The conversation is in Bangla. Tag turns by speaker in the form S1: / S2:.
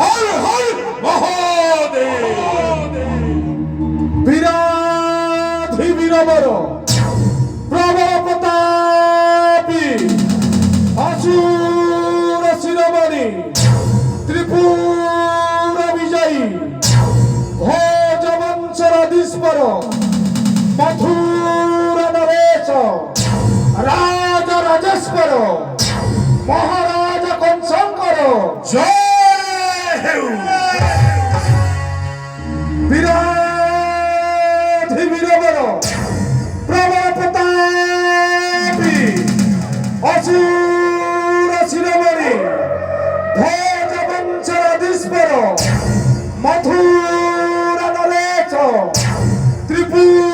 S1: হর হর মহাদেব।
S2: বিরাধি বীরবর প্রবল প্রতাপী আসুর শিরোমণি ত্রিপুর বিজয়ী ভোজ বংশরাধীশ্বর মথুরা নরেশ রাজা রাজেশ্বর মহারাজা কংসঙ্কর
S1: জয় হেউ।
S2: বিরাধি বীরবর প্রবল প্রতাপী অসুর শিরোমণি ভোজ বংশরাধীশ্বর মথুরা নরেশ ত্রিপুর